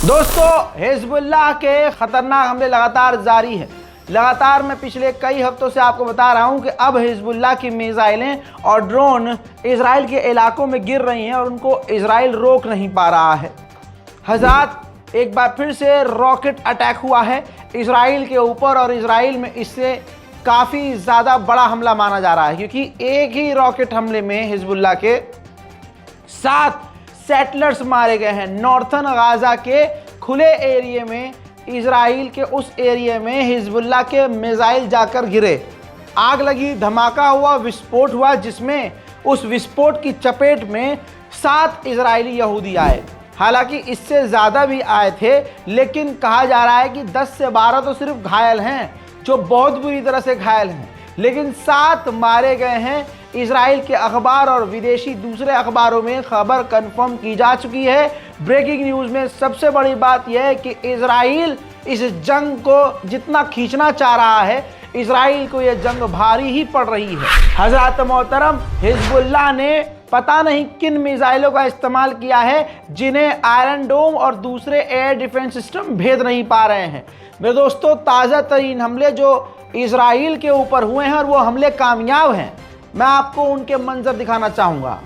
दोस्तों, हिजबुल्लाह के खतरनाक हमले लगातार जारी हैं। लगातार मैं पिछले कई हफ्तों से आपको बता रहा हूं कि अब हिजबुल्लाह की मिसाइलें और ड्रोन इजराइल के इलाकों में गिर रही हैं और उनको इजराइल रोक नहीं पा रहा है। हज़रात, एक बार फिर से रॉकेट अटैक हुआ है इजराइल के ऊपर और इजराइल में इससे काफ़ी ज़्यादा बड़ा हमला माना जा रहा है, क्योंकि एक ही रॉकेट हमले में हिजबुल्लाह के 7 सेटलर्स मारे गए हैं। नॉर्थन गाजा के खुले एरिया में, इजराइल के उस एरिया में हिजबुल्लाह के मिसाइल जाकर गिरे, आग लगी, धमाका हुआ, विस्फोट हुआ, जिसमें उस विस्फोट की चपेट में 7 इजरायली यहूदी आए। हालांकि इससे ज़्यादा भी आए थे, लेकिन कहा जा रहा है कि 10 से 12 तो सिर्फ घायल हैं, जो बहुत बुरी तरह से घायल हैं, लेकिन 7 मारे गए हैं। इजराइल के अखबार और विदेशी दूसरे अखबारों में खबर कंफर्म की जा चुकी है। ब्रेकिंग न्यूज़ में सबसे बड़ी बात यह है कि इजराइल इस जंग को जितना खींचना चाह रहा है, इजराइल को यह जंग भारी ही पड़ रही है। हज़रात मोहतरम, हिजबुल्लाह ने पता नहीं किन मिसाइलों का इस्तेमाल किया है, जिन्हें आयरन डोम और दूसरे एयर डिफेंस सिस्टम भेद नहीं पा रहे हैं। मेरे दोस्तों, ताज़ा तरीन हमले जो इजराइल के ऊपर हुए हैं और वो हमले कामयाब हैं, मैं आपको उनके मंजर दिखाना चाहूँगा।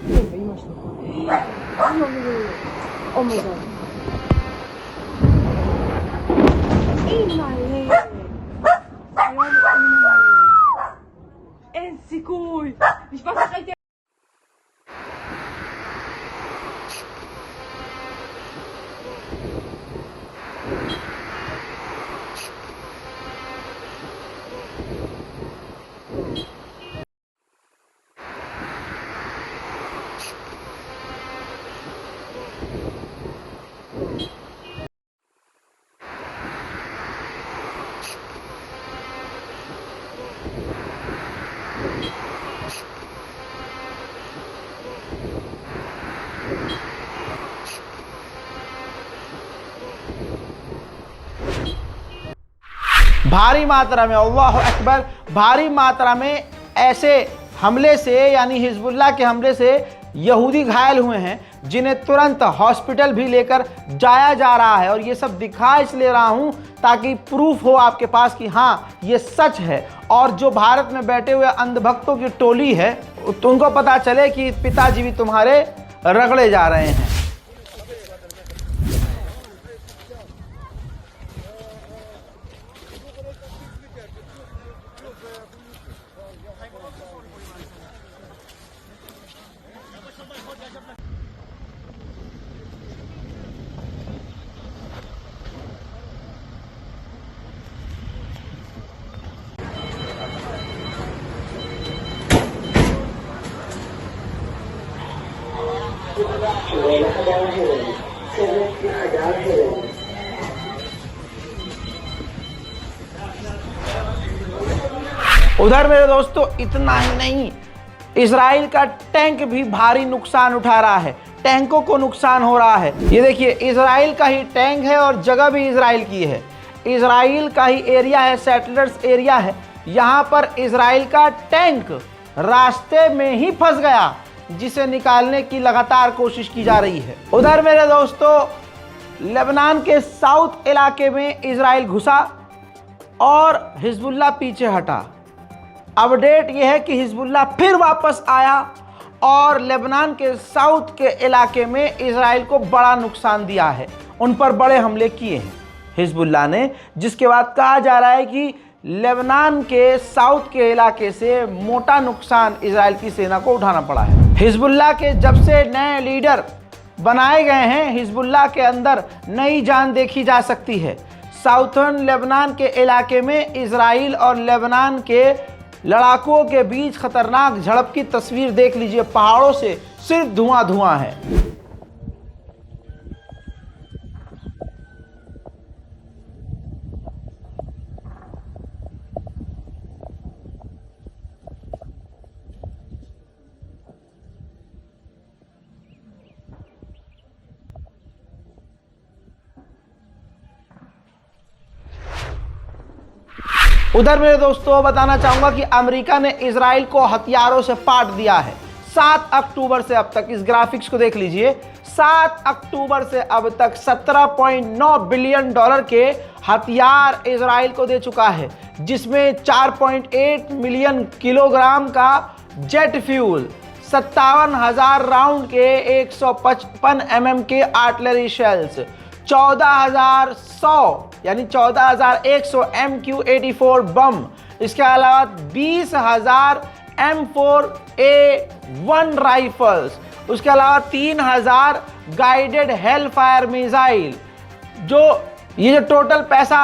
भारी मात्रा में, अल्लाह अकबर, भारी मात्रा में ऐसे हमले से, यानी हिजबुल्लाह के हमले से यहूदी घायल हुए हैं, जिन्हें तुरंत हॉस्पिटल भी लेकर जाया जा रहा है। और ये सब दिखा इसलिए रहा हूँ ताकि प्रूफ हो आपके पास कि हाँ, ये सच है। और जो भारत में बैठे हुए अंधभक्तों की टोली है, उनको पता चले कि पिताजी भी तुम्हारे रगड़े जा रहे हैं। उधर मेरे दोस्तों, इतना ही नहीं, इजराइल का टैंक भी भारी नुकसान उठा रहा है। टैंकों को नुकसान हो रहा है। ये देखिए, इजराइल का ही टैंक है और जगह भी इजराइल की है। इजराइल का ही एरिया है, सेटलर्स एरिया है। यहाँ पर इजराइल का टैंक रास्ते में ही फंस गया, जिसे निकालने की लगातार कोशिश की जा रही है। उधर मेरे दोस्तों, लेबनान के साउथ इलाके में इजराइल घुसा और हिजबुल्लाह पीछे हटा। अपडेट यह है कि हिजबुल्लाह फिर वापस आया और लेबनान के साउथ के इलाके में इजराइल को बड़ा नुकसान दिया है। उन पर बड़े हमले किए हैं हिजबुल्लाह ने, जिसके बाद कहा जा रहा है कि लेबनान के साउथ के इलाके से मोटा नुकसान इजराइल की सेना को उठाना पड़ा है। हिजबुल्लाह के जब से नए लीडर बनाए गए हैं, हिजबुल्लाह के अंदर नई जान देखी जा सकती है। साउथर्न लेबनान के इलाके में इजराइल और लेबनान के लड़ाकों के बीच खतरनाक झड़प की तस्वीर देख लीजिए। पहाड़ों से सिर्फ धुआं धुआं है। उधर मेरे दोस्तों, बताना चाहूंगा कि अमेरिका ने इजराइल को हथियारों से पाट दिया है। 7 अक्टूबर से अब तक, इस ग्राफिक्स को देख लीजिए, 7 अक्टूबर से अब तक 17.9 बिलियन डॉलर के हथियार इजराइल को दे चुका है, जिसमें 4.8 मिलियन किलोग्राम का जेट फ्यूल, 57,000 राउंड के 155 mm के आर्टिलरी शेल्स, 14,100 यानी 14,100 MQ-84 बम, इसके अलावा 20,000 M4A1 राइफल्स, उसके अलावा 3,000 गाइडेड हेल फायर मिसाइल। ये जो टोटल पैसा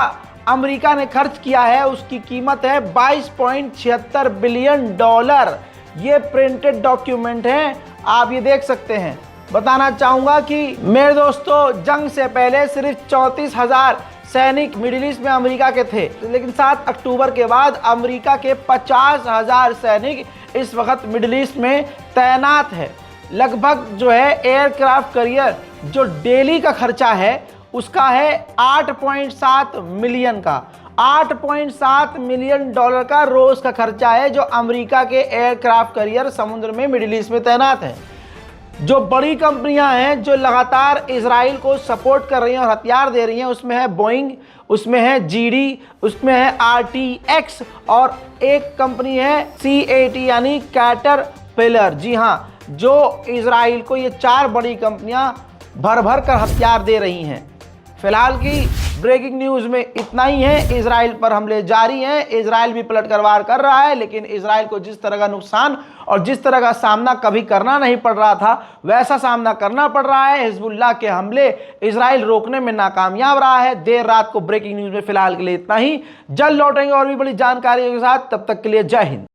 अमेरिका ने खर्च किया है उसकी कीमत है 22.76 बिलियन डॉलर। ये प्रिंटेड डॉक्यूमेंट है, आप ये देख सकते हैं। बताना चाहूंगा कि मेरे दोस्तों, जंग से पहले सिर्फ 34,000 सैनिक मिडिल ईस्ट में अमेरिका के थे, लेकिन 7 अक्टूबर के बाद अमेरिका के 50,000 सैनिक इस वक्त मिडिल ईस्ट में तैनात है। लगभग जो है एयरक्राफ्ट कैरियर जो डेली का खर्चा है उसका है 8.7 मिलियन का, 8.7 मिलियन डॉलर का रोज का खर्चा है जो अमेरिका के एयरक्राफ्ट कैरियर समुद्र में मिडिल ईस्ट में तैनात हैं। जो बड़ी कंपनियां हैं जो लगातार इजराइल को सपोर्ट कर रही हैं और हथियार दे रही हैं, उसमें है बोइंग, उसमें है जीडी, उसमें है RTX और एक कंपनी है CAT यानी कैटरपिलर। जी हाँ, जो इजराइल को ये 4 बड़ी कंपनियां भर भर कर हथियार दे रही हैं। फिलहाल की ब्रेकिंग न्यूज़ में इतना ही है। इजराइल पर हमले जारी हैं, इजराइल भी पलटकर वार कर रहा है, लेकिन इजराइल को जिस तरह का नुकसान और जिस तरह का सामना कभी करना नहीं पड़ रहा था वैसा सामना करना पड़ रहा है। हिजबुल्लाह के हमले इजराइल रोकने में नाकामयाब रहा है। देर रात को ब्रेकिंग न्यूज़ में फिलहाल के लिए इतना ही। जल्द लौटेंगे और भी बड़ी जानकारियों के साथ, तब तक के लिए जय हिंद।